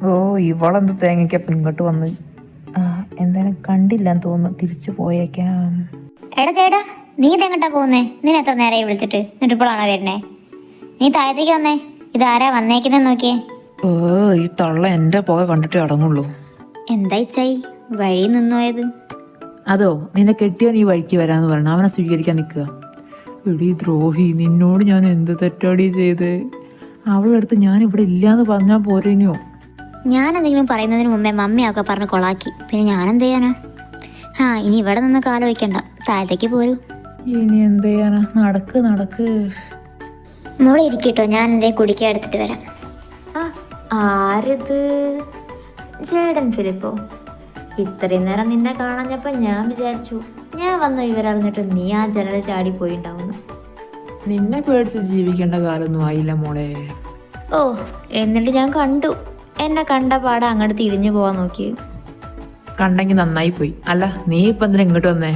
ഓ, ഇവളെന്ത് തേങ്ങയ്ക്കപ്പം ഇങ്ങോട്ട് വന്ന്. ആ, എന്തായാലും കണ്ടില്ലെന്ന് തോന്നുന്നു. തിരിച്ചു പോയേക്കാം. എടാ ചേട്ടാ, നീ ഇതെങ്ങട്ടാ പോകുന്നേ? നിന്നെ എത്ര നേരമായി വിളിച്ചിട്ട്, എന്നിട്ട് ഇപ്പോഴാണോ വരണേ? നീ താഴത്തേക്ക് വന്നേ. ഇതാരാ വന്നേക്കുന്നെന്ന് നോക്കിയേ. ഓ, ഈ തള്ള എൻ്റെ പുക കണ്ടിട്ടേ അടങ്ങുള്ളൂ. എന്താ ഇച്ചായി വഴി നിന്നോയത്? അതോ, നിന്നെ കെട്ടിയോൻ ഈ വഴിക്ക് വരാന്ന് പറഞ്ഞു അവനെ സ്വീകരിക്കാൻ നിൽക്കുക. എടീ ദ്രോഹി, നിന്നോട് ഞാൻ എന്ത് തെറ്റാടി ചെയ്ത്? അവളെടുത്ത് ഞാൻ ഇവിടെ ഇല്ലാന്ന് പറഞ്ഞാൽ പോരേനോ? ഞാൻ എന്തെങ്കിലും പറയുന്നതിന് മുമ്പേ മമ്മിയൊക്കെ പറഞ്ഞ് കൊളാക്കി. പിന്നെ ഞാൻ എന്ത് ചെയ്യാനാ? ഇനി ഇവിടെ നിന്ന് കാലം വയ്ക്കണ്ട, താഴത്തേക്ക് പോരൂ. ഇനി എന്ത് ചെയ്യാനാ? നടക്ക് നടക്ക്. മോളെ ഇരിക്കട്ടോ, ഞാൻ എന്തേ കുടിക്കാൻ എടുത്തിട്ട് വരാം. ആരിത്? ജേഡൻ ഫിലിപ്പോ? ഇത്രയും നേരം നിന്നെ കാണാഞ്ഞപ്പോൾ ഞാൻ വിചാരിച്ചു ഞാൻ വന്ന വിവരം അറിഞ്ഞിട്ട് നീ ആ ജനൽ ചാടിപ്പോയിണ്ടാവുന്നു. നിന്നെ പേടിച്ച് ജീവിക്കേണ്ട കാലൊന്നും ആയില്ല മോളെ. ഓ, എന്നിട്ട് ഞാൻ കണ്ടു. എന്നെ കണ്ട പാടെ അങ്ങോട്ട് തിരിഞ്ഞു പോവാൻ നോക്കി. കണ്ടെങ്കിൽ നന്നായി പോയി. അല്ല, നീ ഇപ്പം എന്തിനാ ഇങ്ങോട്ട് വന്നേ?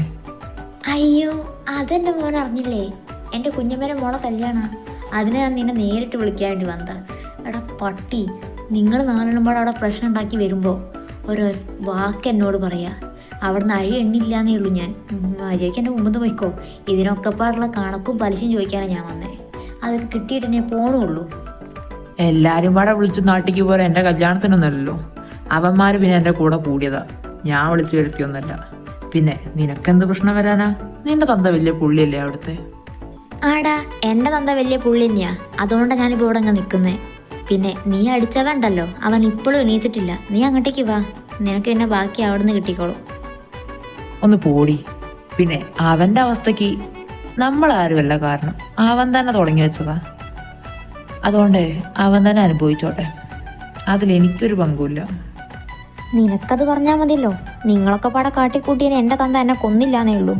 അയ്യോ, അതെന്റെ മോൻ അറിഞ്ഞില്ലേ? എൻ്റെ കുഞ്ഞമ്മേനെ മോളെ കല്യാണ. അതിന് ഞാൻ നിന്നെ നേരിട്ട് വിളിക്കാൻ വേണ്ടി വന്നതാ. എടാ പട്ടി, നിങ്ങൾ നാലെണ്ണുമ്പോൾ അവിടെ പ്രശ്നം ഉണ്ടാക്കി വരുമ്പോൾ ഓരോ വാക്ക് എന്നോട് പറയാ. അവിടുന്ന് അഴി എണ്ണില്ലാന്നേ ഉള്ളൂ. ഞാൻ മര്യാദയ്ക്ക് എൻ്റെ മുമ്പ് പോയിക്കോ. ഇതിനൊക്കെ പാടുള്ള കണക്കും പലിശയും ചോദിക്കാനാണ് ഞാൻ വന്നേ. അതൊക്കെ കിട്ടിയിട്ട് ഞാൻ പോണുള്ളൂ. എല്ലാരും പാടെ വിളിച്ച് നാട്ടിക്ക് പോലെ എൻ്റെ കല്യാണത്തിനൊന്നുമല്ലല്ലോ. അവന്മാർ പിന്നെ എൻ്റെ കൂടെ കൂടിയതാ, ഞാൻ വിളിച്ചു വരുത്തിയൊന്നല്ല. പിന്നെ നിനക്കെന്ത് പ്രശ്നം വരാനാ? നിന്റെ തന്ത വലിയ പുള്ളിയല്ലേ അവിടുത്തെ? ആടാ, എൻ്റെ തന്ത വലിയ പുള്ളി തന്നെയാ. അതുകൊണ്ടാണ് ഞാനിപ്പോൾ ഇവിടെ അങ്ങ് നിൽക്കുന്നേ. പിന്നെ നീ അടിച്ചവണ്ടല്ലോ, അവൻ ഇപ്പോഴും എണീറ്റിട്ടില്ല. നീ അങ്ങോട്ടേക്ക് വാ, നിനക്ക് പിന്നെ ബാക്കി അവിടെ നിന്ന് കിട്ടിക്കോളും. ഒന്ന് പോടി. പിന്നെ അവൻ്റെ അവസ്ഥയ്ക്ക് നമ്മളാരുമല്ല കാരണം. അവൻ തന്നെ തുടങ്ങി വെച്ചതാ. അതുകൊണ്ട് അവൻ തന്നെ അനുഭവിച്ചോട്ടെ, അതിലെനിക്കൊരു പങ്കുമില്ല. നിനക്കത് പറഞ്ഞാൽ മതിയല്ലോ. നിങ്ങളൊക്കെ പാടെ കാട്ടിക്കൂട്ടിയതിന് എൻ്റെ തന്ത എന്നെ കൊന്നില്ലാന്നേ ഉള്ളൂ.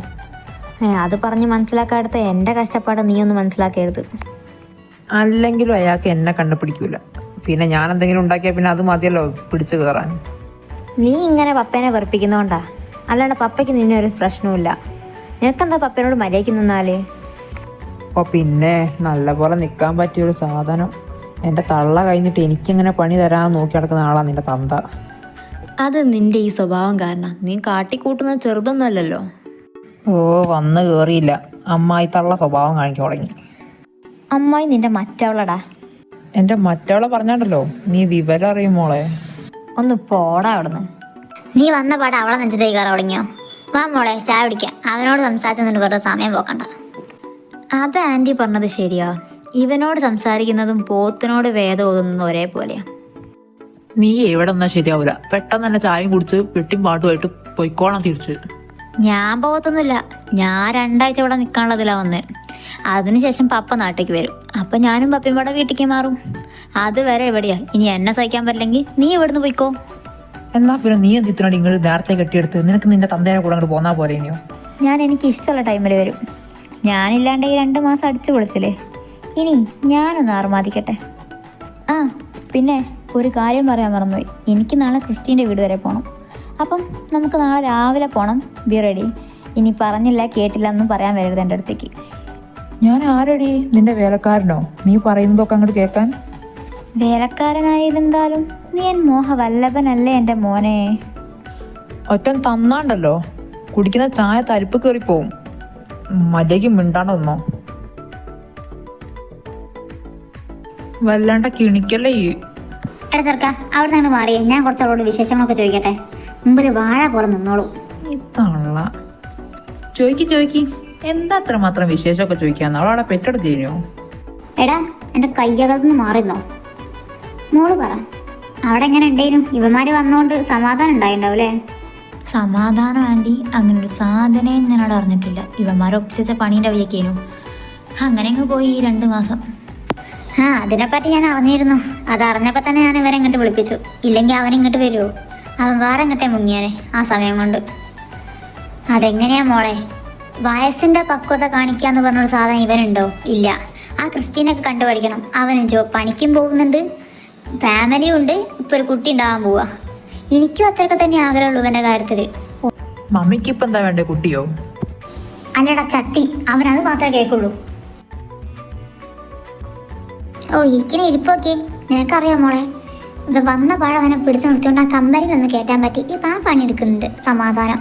അത് പറഞ്ഞ് മനസ്സിലാക്കാടുത്ത എൻ്റെ കഷ്ടപ്പാട് നീ ഒന്ന് മനസ്സിലാക്കരുത്. അല്ലെങ്കിലും അയാൾക്ക് എന്നെ കണ്ടുപിടിക്കൂല. പിന്നെ ഞാൻ എന്തെങ്കിലും ഉണ്ടാക്കിയാൽ പിന്നെ അത് മതിയല്ലോ പിടിച്ചു കയറാൻ. നീ ഇങ്ങനെ പപ്പേനെ വെറുപ്പിക്കുന്നോണ്ടാ, അല്ലാണ്ട് പപ്പയ്ക്ക് നിന്നെ ഒരു പ്രശ്നവുമില്ല. നിനക്കെന്താ പപ്പേനോട് മര്യാദയ്ക്ക് നിന്നാല്? അപ്പോൾ പിന്നെ നല്ലപോലെ നിൽക്കാൻ പറ്റിയൊരു സാധനം എൻ്റെ തള്ള കഴിഞ്ഞിട്ട് എനിക്കെങ്ങനെ പണി തരാമെന്ന് നോക്കി നടക്കുന്ന ആളാണ് നിൻ്റെ തന്ത. അത് നിന്റെ ഈ സ്വഭാവം കാരണം. നീ കാട്ടിക്കൂട്ടുന്നത് ചെറുതൊന്നുമല്ലല്ലോ. ഓ, വന്ന് കയറിയില്ല. അമ്മായി തള്ള സ്വഭാവം കാണിക്കാൻ തുടങ്ങി. അമ്മായി നിന്റെ മറ്റവളടാ. എൻ്റെ മറ്റവളെ പറഞ്ഞാണ്ടല്ലോ, നീ വിവരം അറിയും മോളെ. ഒന്ന് പോടാ അവിടുന്ന്. നീ വന്ന പാടെ അവളെ നെഞ്ചത്തേക്ക് കയറാൻ തുടങ്ങിയോ? വാ മോളെ, ചായ കുടിക്കാം. അവനോട് സംസാരിച്ചു വെറുതെ സമയം പോക്കണ്ട. അത് ആൻറ്റി പറഞ്ഞത് ശരിയാ. ഇവനോട് സംസാരിക്കുന്നതും പോത്തിനോട് വേദം ഓതുന്നതും ഒരേപോലെയാ. നീ എവിടെ നിന്നാ ശരിയാവൂല. പെട്ടെന്ന് തന്നെ ചായയും കുടിച്ച് പെട്ടിയും പാട്ടുമായിട്ട് പൊയ്ക്കോണം തിരിച്ച്. ഞാൻ പോകത്തൊന്നുമില്ല. ഞാൻ 2 ആഴ്ച ഇവിടെ നിൽക്കാനുള്ളതിലാ വന്നേ. അതിനുശേഷം പപ്പ നാട്ടിലേക്ക് വരും. അപ്പം ഞാനും പപ്പയും കൂടെ വീട്ടിലേക്ക് മാറും. അതുവരെ എവിടെയാ. ഇനി എന്നെ സഹിക്കാൻ പറ്റില്ലെങ്കിൽ നീ ഇവിടുന്ന് പോയിക്കോ. എന്നാ പിന്നെ നീ എന്തിനോട് ഇങ്ങോട്ട് നേരത്തെ കെട്ടിയെടുത്ത് നിനക്ക് നിന്റെ തന്തേനെ കൂടെ അങ്ങോട്ട് പോന്നാ പോരേനെയോ? എനിക്ക് ഇഷ്ടമുള്ള ടൈമിൽ വരും. ഞാനില്ലാണ്ട് ഈ 2 മാസം അടിച്ചു പൊളിച്ചില്ലേ. ഇനി ഞാനൊന്ന് ആറുമാതിക്കട്ടെ. പിന്നെ ഒരു കാര്യം പറയാൻ മറന്നുപോയി. എനിക്ക് നാളെ ക്രിസ്റ്റീൻ്റെ വീട് വരെ പോകണം. അപ്പം നമുക്ക് നാളെ രാവിലെ പോകണം. Be ready. ഇനി പറഞ്ഞില്ല കേട്ടില്ല എന്നും പറയാൻ വരരുത് എൻ്റെ അടുത്തേക്ക്. ഞാൻ ആരടി? നിന്റെ വേലക്കാരനോ? നീ പറയുന്നതൊക്കെ അങ്ങോട്ട് കേൾക്കാൻ? വേലക്കാരനായിരുന്നാലും നീ എൻ മോഹവല്ലഭനല്ലേ എൻ്റെ മോനെ. ഒറ്റൻ തന്നാണ്ടല്ലോ, കുടിക്കുന്ന ചായ തരിപ്പ് കയറിപ്പോവും. മര്യാദയ്ക്ക് മിണ്ടാണ്ട് തന്നോ. വല്ലാണ്ട കിണിക്കല്ലേ ഈ. എടാ ചെറുക്ക, അവിടെ നിന്ന് മാറിയേ. ഞാൻ കുറച്ച് അവളോട് വിശേഷങ്ങളൊക്കെ ചോദിക്കട്ടെ. മുമ്പിൽ വാഴ പോലെ നിന്നോളൂ. ഇതള്ള ചോദിക്കി എന്താ അത്ര മാത്രം വിശേഷമൊക്കെ ചോദിക്കാന്ന്? അവളവിടെ പെറ്റെടുത്തീനോ? എടാ, എൻ്റെ കയ്യകത്തുനിന്ന് മാറിന്നോ. മോള് പറ, അവിടെ എങ്ങനെ ഉണ്ടായിരുന്നു? ഇവന്മാര് വന്നോണ്ട് സമാധാനം ഉണ്ടായിണ്ടാവൂലേ? സമാധാനം ആൻറ്റി, അങ്ങനെ ഒരു സാധനയും ഞാനവിടെ അറിഞ്ഞിട്ടില്ല. ഇവന്മാരെ ഒപ്പിച്ച പണീൻ്റെ വഴിക്കേനു. അങ്ങനെ അങ്ങ് പോയി ഈ 2 മാസം. അതിനെപ്പറ്റി ഞാൻ അറിഞ്ഞിരുന്നു. അതറിഞ്ഞപ്പോൾ തന്നെ ഞാൻ ഇവരെ ഇങ്ങോട്ട് വിളിപ്പിച്ചു. ഇല്ലെങ്കിൽ അവനിങ്ങോട്ട് വരുമോ? അവൻ വേറെ ഇങ്ങോട്ടേ മുങ്ങിയാനെ ആ സമയം കൊണ്ട്. അതെങ്ങനെയാ മോളെ? വയസ്സിൻ്റെ പക്വത കാണിക്കാന്ന് പറഞ്ഞൊരു സാധനം ഇവനുണ്ടോ? ഇല്ല. ആ ക്രിസ്റ്റീനൊക്കെ കണ്ടുപഠിക്കണം. അവനും പണിക്കും പോകുന്നുണ്ട്, ഫാമിലിയും ഉണ്ട്, ഇപ്പോൾ ഒരു കുട്ടി ഉണ്ടാകാൻ പോവുക. എനിക്കും അത്രയൊക്കെ തന്നെ ആഗ്രഹമുള്ളൂ ഇവൻ്റെ കാര്യത്തിൽ. മമ്മിക്ക് ഇപ്പം എന്താ വേണ്ടേ? കുട്ടിയോ? അല്ലടാ ചട്ടി, അവനത് മാത്രമേ കേൾക്കുള്ളൂ. ഇരിക്കണ ഇരിപ്പൊക്കെ നിനക്കറിയാം മോളെ. ഇപ്പം വന്ന പാഴം അവനെ പിടിച്ചു നിർത്തിക്കൊണ്ട് ആ കമ്പനിയിലൊന്ന് കയറ്റാൻ പറ്റി. ഇപ്പം ആ പണിയെടുക്കുന്നുണ്ട് സമാധാനം.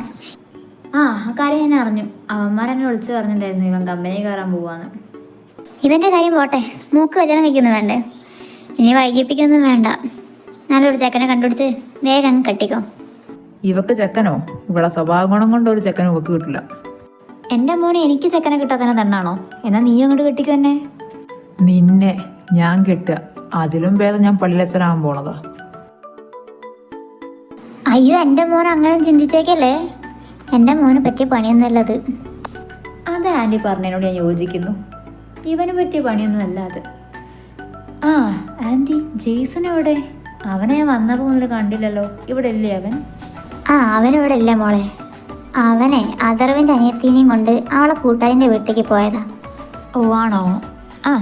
ആ കാര്യം ഞാൻ അറിഞ്ഞു. അവന്മാരെന്നെ വിളിച്ചു പറഞ്ഞിട്ടുണ്ടായിരുന്നു ഇവൻ കമ്പനി കയറാൻ പോവാന്ന്. ഇവൻ്റെ കാര്യം പോട്ടെ, മൂക്ക് കല്യാണം കഴിക്കൊന്നും വേണ്ടേ? ഇനി വൈകിപ്പിക്കൊന്നും വേണ്ട. നല്ലൊരു ചെക്കനെ കണ്ടുപിടിച്ച് വേഗം അങ്ങ് കെട്ടിക്കോ. ഇവക്ക് ചെക്കനോ? ഇവിടെ സ്വഭാവ ഗുണം കൊണ്ട് ഒരു ചെക്കനും ഇവക്ക് കിട്ടില്ല. എൻ്റെ മോനെ എനിക്ക് ചെക്കനെ കിട്ടാത്തന്നെ തന്നാണോ? എന്നാൽ നീ അങ്ങോട്ട് കെട്ടിക്കോ എന്നെ. നിന്നെ ഞാൻ കെട്ടുക, അതിലും ഭേദം ഞാൻ പള്ളിയച്ഛനാകാൻ പോണതാ. അയ്യോ, എൻ്റെ മോൻ അങ്ങനെ ചിന്തിച്ചേക്കല്ലേ. എൻ്റെ മോന് പറ്റിയ പണിയൊന്നുമല്ലത്. അതെ ആൻറ്റി പറഞ്ഞതിനോട് ഞാൻ യോജിക്കുന്നു. ഇവന് പറ്റിയ പണിയൊന്നും അല്ല അത്. ആ ആൻറ്റി, ജെയ്സൺ എവിടെ? അവനെ ഞാൻ വന്നപ്പോൾ മുതൽ കണ്ടില്ലല്ലോ. ഇവിടെ ഇല്ലേ അവൻ? അവനിവിടെ ഇല്ല മോളെ. അവനെ അതർവിൻ്റെ അനിയത്തിനെയും കൊണ്ട് അവളെ കൂട്ടുകാരിൻ്റെ വീട്ടിലേക്ക് പോയതാ. ഓ ആണോ? ആ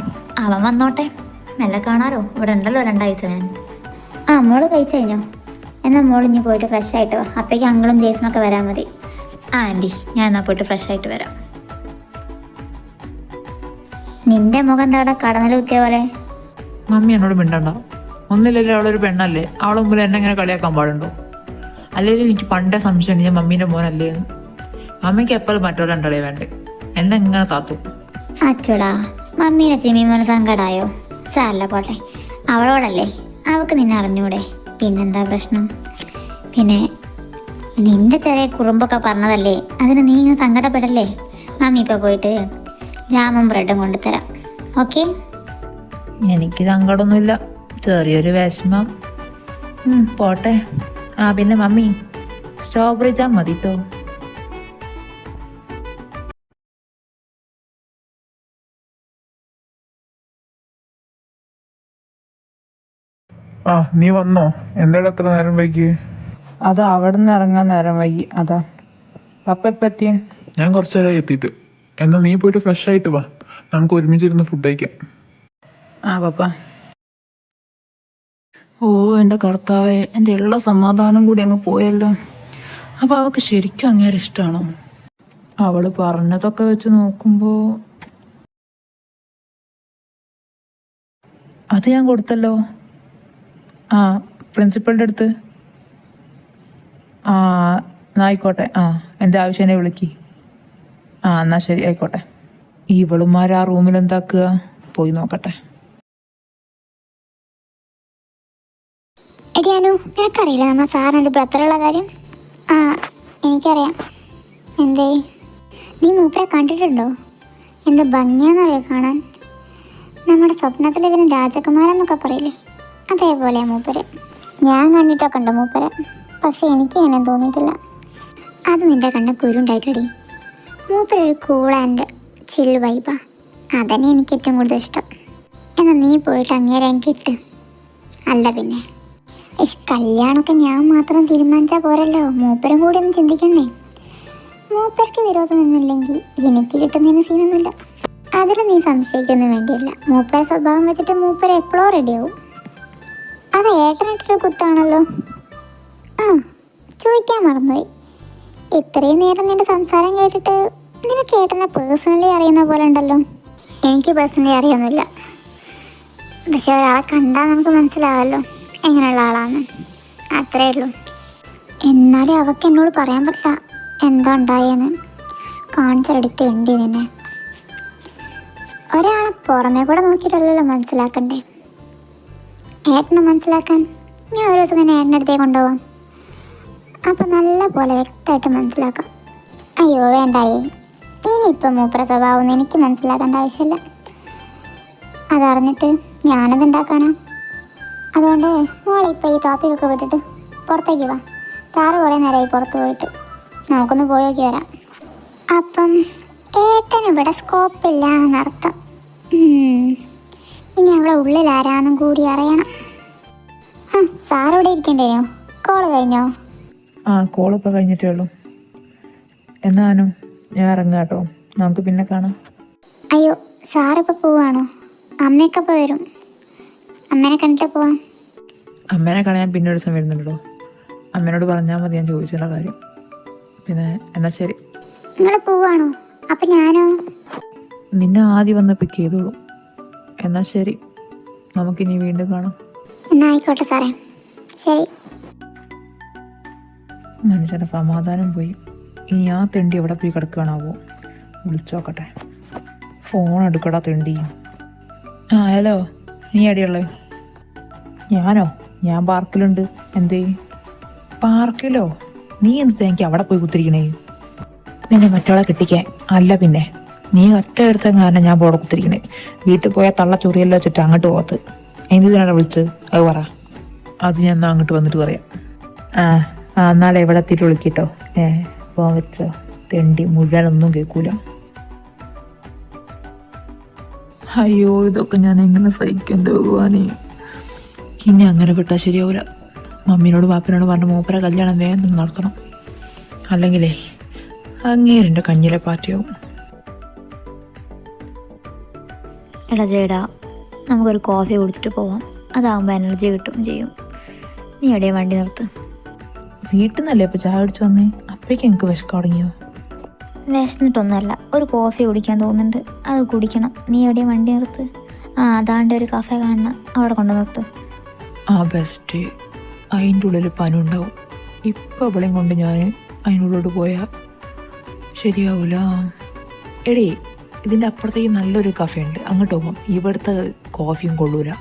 അവൻ വന്നോട്ടെ, മെല്ലെ കാണാലോ. ഇവിടെ ഉണ്ടല്ലോ 2 ആഴ്ച ഞാൻ. മോള് കഴിച്ചു കഴിഞ്ഞോ? എന്നാൽ മോൾ ഇനി പോയിട്ട് ഫ്രഷ് ആയിട്ട് വാ. അപ്പോഴേക്കും അങ്കിളും ജേസണൊക്കെ വരാൻ മതി. ആൻറ്റി, ഞാൻ എന്നാൽ പോയിട്ട് ഫ്രഷ് ആയിട്ട് വരാം. നിന്റെ മുഖം എന്താ അവിടെ കടന്നൽ കുത്തിയ പോലെ? മമ്മി എന്നോട് മിണ്ടണ്ട. ഒന്നില്ലല്ലോ, അവളൊരു പെണ്ണല്ലേ. അവളെ മുമ്പിൽ എന്നെ ഇങ്ങനെ കളിയാക്കാൻ പാടുണ്ടോ? അല്ലെങ്കിൽ എനിക്ക് പണ്ടേ സംശയം ഞാൻ മമ്മീൻ്റെ മോനല്ലേ എന്ന്. മമ്മിക്ക് എപ്പോഴും മറ്റൊരാളെ വേണ്ടേ, എന്നെ ഇങ്ങനെ താത്തു. അച്ചുടാ, മമ്മീനെ ചിമ്മിമോന് സങ്കടമായോ? സാരല്ല, പോട്ടെ. അവളോടല്ലേ, അവൾക്ക് നിന്നെ അറിഞ്ഞൂടെ? പിന്നെന്താ പ്രശ്നം? പിന്നെ നിന്റെ ചെറിയ കുറുമ്പൊക്കെ പറഞ്ഞതല്ലേ, അതിന് നീ ഇങ്ങനെ സങ്കടപ്പെടല്ലേ. മമ്മി ഇപ്പോൾ പോയിട്ട് ജാമും ബ്രെഡും കൊണ്ടുതരാം. ഓക്കെ? എനിക്ക് സങ്കടമൊന്നുമില്ല, ചെറിയൊരു വിഷമം. പോട്ടെ. പിന്നെ മമ്മി, സ്ട്രോബെറി ജാം മതി കേട്ടോ. നീ വന്നോ? എന്താണ് അത്ര നേരം വൈകി? അത് അവിടെ നിന്ന് ഇറങ്ങാൻ നേരം വൈകി, അതാ. പപ്പ എപ്പം എത്തിയേ? ഞാൻ കുറച്ചു നേരം എത്തിയിട്ട്. എന്നാ നീ പോയിട്ട് ഫ്രഷ് ആയിട്ട് വാ, നമുക്ക് ഒരുമിച്ചിരുന്ന് ഫുഡ് കഴിക്കാം. പപ്പ. ഓ എൻ്റെ കർത്താവേ, എൻ്റെ ഉള്ള സമാധാനം കൂടി അങ്ങ് പോയല്ലോ. അപ്പോൾ അവൾക്ക് ശരിക്കും അങ്ങേരെ ഇഷ്ടമാണോ? അവൾ പറഞ്ഞതൊക്കെ വെച്ച് നോക്കുമ്പോൾ അത് ഞാൻ കൊടുത്തല്ലോ. പ്രിൻസിപ്പളിൻ്റെ അടുത്ത്. എന്നാ ആയിക്കോട്ടെ. എൻ്റെ ആവശ്യം എന്നെ വിളിക്ക്. എന്നാൽ ശരി, ആയിക്കോട്ടെ. ഇവളുമാർ ആ റൂമിൽ എന്താക്കുക? പോയി നോക്കട്ടെ. എടിയാനു, നിനക്കറിയില്ല നമ്മളെ സാറിനൊരു ബ്രദറുള്ള കാര്യം? എനിക്കറിയാം. എന്തേ, നീ മൂപ്പരെ കണ്ടിട്ടുണ്ടോ? എന്ത് ഭംഗിയാന്നറിയോ കാണാൻ. നമ്മുടെ സ്വപ്നത്തിൽ ഇവന് രാജകുമാരൻ പറയില്ലേ, അതേപോലെ മൂപ്പര്. ഞാൻ കണ്ടിട്ടൊക്കെ ഉണ്ട് മൂപ്പരെ, പക്ഷെ എനിക്ക് അങ്ങനെ തോന്നിയിട്ടില്ല. അത് നിന്റെ കണ്ണ് കുരുണ്ടായിട്ടടി. മൂപ്പരൊരു കൂൾ ആൻഡ് ചിൽ വൈബാ. അതന്നെ എനിക്ക് ഏറ്റവും കൂടുതൽ ഇഷ്ടം. എന്നാൽ നീ പോയിട്ട് അങ്ങേരെ കിട്ട്. അല്ല പിന്നെ കല്യാണമൊക്കെ ഞാൻ മാത്രം തീരുമാനിച്ചാൽ പോരല്ലോ, മൂപ്പരും കൂടി ഒന്ന് ചിന്തിക്കണ്ടേ. മൂപ്പർക്ക് വിരോധമൊന്നുമില്ലെങ്കിൽ എനിക്ക് കിട്ടുന്നതിന് സീനൊന്നുമില്ല. അതിൽ നീ സംശയിക്കൊന്നും വേണ്ടിയില്ല. മൂപ്പരെ സ്വഭാവം വെച്ചിട്ട് മൂപ്പര് എപ്പോഴോ റെഡിയാവും. അത് ഏട്ടനായിട്ടൊരു കുത്താണല്ലോ. ചോദിക്കാൻ മറന്നുപോയി. ഇത്രയും നേരം നിന്റെ സംസാരം കേട്ടിട്ട് നിനക്ക് ഏട്ടനെ പേഴ്സണലി അറിയുന്ന പോലെ ഉണ്ടല്ലോ. എനിക്ക് പേഴ്സണലി അറിയൊന്നുമില്ല, പക്ഷെ ഒരാളെ കണ്ടാൽ നമുക്ക് മനസ്സിലാവല്ലോ എങ്ങനെയുള്ള ആളാണ്. അത്രേ ഉള്ളൂ. എന്നാലും അവൾക്ക് എന്നോട് പറയാൻ പറ്റില്ല എന്താ ഉണ്ടായെന്ന്. കാണിച്ചെടുത്ത് ഉണ്ട് നിന്നെ. ഒരാളെ പുറമേ കൂടെ നോക്കിയിട്ടല്ലല്ലോ മനസ്സിലാക്കണ്ടേ. ഏട്ടനെ മനസ്സിലാക്കാൻ ഞാൻ ഒരു ദിവസം തന്നെ ഏട്ടൻ്റെ അടുത്തേക്ക് കൊണ്ടുപോകാം. അപ്പം നല്ല പോലെ വ്യക്തമായിട്ട് മനസ്സിലാക്കാം. അയ്യോ വേണ്ടായേ, ഇനിയിപ്പം മൂപ്പര സ്വഭാവം എനിക്ക് മനസ്സിലാക്കേണ്ട ആവശ്യമില്ല. അതറിഞ്ഞിട്ട് ഞാനത് ഉണ്ടാക്കാനാ. അതുകൊണ്ട് മോളിപ്പോൾ ഈ ടോപ്പിക്കൊക്കെ വിട്ടിട്ട് പുറത്തേക്ക് വാ. സാറ് കുറേ നേരമായി പുറത്ത് പോയിട്ട്, നമുക്കൊന്ന് പോയി നോക്കി വരാം. അപ്പം ഏട്ടന് ഇവിടെ സ്കോപ്പില്ല എന്നർത്ഥം. ഇനി അവിടെ ഉള്ളിൽ ആരാന്നും കൂടി അറിയണം. സാറ് ഇവിടെ ഇരിക്കണ്ടേനോ? കോള് കഴിഞ്ഞോ? കോളിപ്പോൾ കഴിഞ്ഞിട്ടേ ഉള്ളൂ. എന്നാനും ഞാൻ ഇറങ്ങാം കേട്ടോ, നമുക്ക് പിന്നെ കാണാം. അയ്യോ, സാറിപ്പോൾ പോവാണോ? അമ്മയൊക്കെ ഇപ്പോൾ വരും. അമ്മേനെ കണ്ടിട്ട് പോവാം. അമ്മേനെ കാണാൻ ഞാൻ പിന്നെ ഒരു ദിവസം വരുന്നുണ്ടല്ലോ. അമ്മേനോട് പറഞ്ഞാൽ മതി ഞാൻ ചോദിച്ചുള്ള കാര്യം. പിന്നെ എന്നാൽ ശരി. നിങ്ങൾ പോവാണോ? അപ്പം ഞാനോ? നിന്നെ ആദ്യം വന്ന് പിക്ക് ചെയ്തോളൂ. എന്നാൽ ശരി, നമുക്കിനി വീണ്ടും കാണാം. എന്നാൽ ആയിക്കോട്ടെ സാറേ. ശരി. മനുഷ്യൻ്റെ സമാധാനം പോയി. ഇനി ആ തെണ്ടി എവിടെ പോയി കിടക്കുകയാണാവോ? വിളിച്ചോക്കട്ടെ. ഫോൺ എടുക്കടാ തെണ്ടി. ആ ഹലോ, നീ എവിടെയുള്ളേ? ഞാനോ? ഞാൻ പാർക്കിലുണ്ട്. എന്തേ? പാർക്കിലോ? നീ എന്ത് എനിക്ക് അവിടെ പോയി കുത്തിരിക്കണേ? നിന്നെ മറ്റവളെ കെട്ടിക്കാൻ അല്ല പിന്നെ. നീ ഒറ്റ എടുത്ത കാരണം ഞാൻ പോടെ കുത്തിരിക്കണേ. വീട്ടിൽ പോയാൽ തള്ള ചൊറിയല്ലോ വെച്ചിട്ട് അങ്ങോട്ട് പോകത്ത്. എന്തിനാണ് വിളിച്ചത്? അത് പറ. അത് ഞാൻ എന്നാ അങ്ങോട്ട് വന്നിട്ട് പറയാം. ആ എന്നാളെ എവിടെ എത്തിയിട്ട് വിളിക്കിട്ടോ. പോകാൻ വെച്ചോ. തെണ്ടി മുഴുവനൊന്നും കേൾക്കൂല. അയ്യോ, ഇതൊക്കെ ഞാൻ എങ്ങനെ സഹിക്കണ്ടേ ഭഗവാനെ. ഇനി അങ്ങനെ വിട്ടാൽ ശരിയാവില്ല. മമ്മീനോട് പാപ്പനോട് പറഞ്ഞ മൂപ്പര കല്യാണം വേഗം നടത്തണം. അല്ലെങ്കിലേ അങ്ങേരെൻ്റെ കഞ്ഞിലെ പാറ്റയാവും. എടാ ചേടാ, നമുക്കൊരു കോഫി കുടിച്ചിട്ട് പോവാം. അതാകുമ്പോൾ എനർജി കിട്ടും ചെയ്യും. നീ എവിടെയാ വണ്ടി നിർത്ത്. വീട്ടിൽ നിന്നല്ലേ ഇപ്പോൾ ചായ അടിച്ചു വന്നേ? അപ്പോഴേക്കും എനിക്ക് വിശക്ക് തുടങ്ങിയോ? വിശന്നിട്ടൊന്നുമല്ല, ഒരു കോഫി കുടിക്കാൻ തോന്നുന്നുണ്ട്. അത് കുടിക്കണം. നീ എവിടെയാ വണ്ടി നിർത്ത്. അതാണ്ട് ഒരു കഫേ കാണണം, അവിടെ കൊണ്ട് നിർത്ത്. ബെസ്റ്റ്. അതിൻ്റെ ഉള്ളിൽ പനുണ്ടാവും. ഇപ്പോൾ ഇവളെയും കൊണ്ട് ഞാൻ അതിനുള്ളിലോട്ട് പോയാൽ ശരിയാവൂല. എടീ, ഇതിൻ്റെ അപ്പുറത്തേക്ക് നല്ലൊരു കഫേ ഉണ്ട്, അങ്ങോട്ട് പോകാം. ഇവിടുത്തെ കോഫിയും കൊള്ളൂല.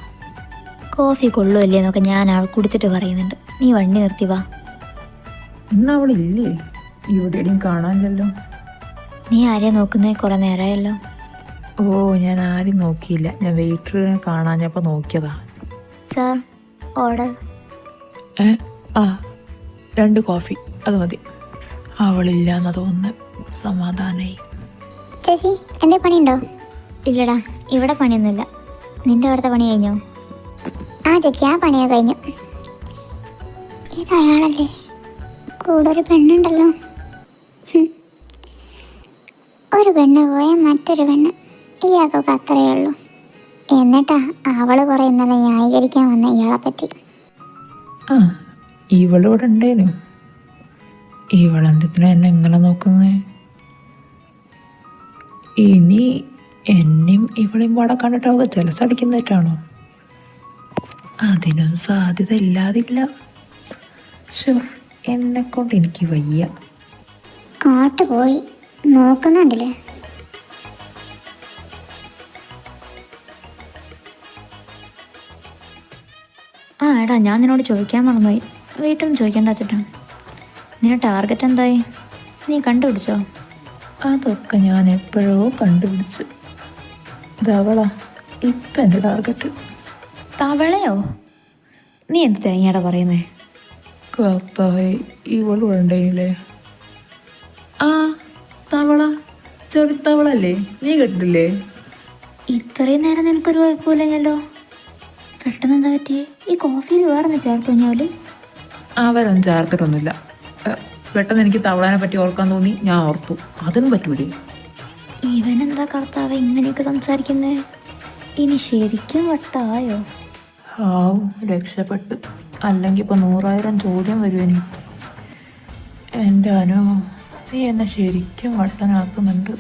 കോഫി കൊള്ളുമല്ലേ എന്നൊക്കെ ഞാൻ അവൾ കുടിച്ചിട്ട് പറയുന്നുണ്ട്. നീ വണ്ടി നിർത്തി വാ. ഇന്ന് അവളില്ലേ? ഇവിടെ എവിടെയും കാണാനില്ലല്ലോ. നീ ആരെയാ നോക്കുന്നേ? കുറേ നേരമായല്ലോ. ഞാൻ ആരും നോക്കിയില്ല. ഞാൻ വെയിറ്ററിനെ കാണാഞ്ഞപ്പോൾ നോക്കിയതാ. Sir, order. 2 കോഫി, അത് മതി. അവളില്ല എന്നാ തോന്നുന്നു. സമാധാനായി. ചേച്ചി, എന്തേ പണിയുണ്ടോ? ഇല്ലടാ, ഇവിടെ പണിയൊന്നുമില്ല. നിന്റെ അവിടുത്തെ പണി കഴിഞ്ഞോ? ആ ചേച്ചി, ആ പണിയൊക്കെ കഴിഞ്ഞു. ഇതയാളല്ലേ? കൂടെ ഒരു പെണ്ണുണ്ടല്ലോ. ഒരു പെണ്ണ് പോയാൽ മറ്റൊരു പെണ്ണ്. ഇയാൾക്കൊക്കെ അത്രയേ ഉള്ളൂ. എന്നിട്ടാ അവള് കുറേ ഇന്നലെ ന്യായീകരിക്കാൻ വന്ന ഇയാളെ പറ്റി. ഇവളിവിടെ ഉണ്ടേനു. ഇവളെന്തിനാ എന്നെ എങ്ങനെ നോക്കുന്നേ? ഇനി എന്നെയും ഇവളെയും പാടെ കണ്ടിട്ട് അവൾക്ക് ജലസടിക്കുന്നതായിട്ടാണോ? അതിനും സാധ്യത ഇല്ലാതില്ല. എന്നെ കൊണ്ട് എനിക്ക് വയ്യ. കാട്ടു പോയി നോക്കുന്നുണ്ടല്ലേ. എടാ, ഞാൻ നിന്നോട് ചോദിക്കാൻ മറന്നുപോയി. വീട്ടിൽ നിന്ന് ചോദിക്കേണ്ട വെച്ചിട്ടാ. നിന്റെ ടാർഗറ്റ് എന്തായി? നീ കണ്ടുപിടിച്ചോ? അതൊക്കെ ഞാൻ എപ്പോഴോ കണ്ടുപിടിച്ചു. ധവളാ ഇപ്പം എൻ്റെ ടാർഗറ്റ്. തവളയോ? നീ എന്ത് തേങ്ങയാടാ പറയുന്നേ? കർത്താവേ, ഇവള് വേണ്ടേനില്ലേ? തവള, ചെറുത്തവളല്ലേ? നീ കേട്ടിട്ടില്ലേ? ഇത്രയും നേരം നിനക്കൊരു കുഴപ്പമില്ലല്ലോ. പെട്ടെന്ന് എന്താ പറ്റിയേ? ഈ കോഫിയിൽ വേറെ ചേർത്ത് കഴിഞ്ഞാല്? അവരൊന്നും ചേർത്തിട്ടൊന്നുമില്ല. പെട്ടെന്ന് എനിക്ക് തവളാനെ പറ്റി ഓർക്കാൻ തോന്നി, ഞാൻ ഓർത്തു. അതിനും പറ്റൂലേ? ഇവനെന്താ കർത്താവ് ഇങ്ങനെയൊക്കെ സംസാരിക്കുന്നേ? ഇനി ശരിക്കും വട്ടായോ? രക്ഷപ്പെട്ട്. അല്ലെങ്കിൽ ഇപ്പം 100,000 ചോദ്യം വരുവേനി. എൻ്റെ അനു, നീ എന്നെ ശരിക്കും വട്ടനാക്കുന്നുണ്ട്.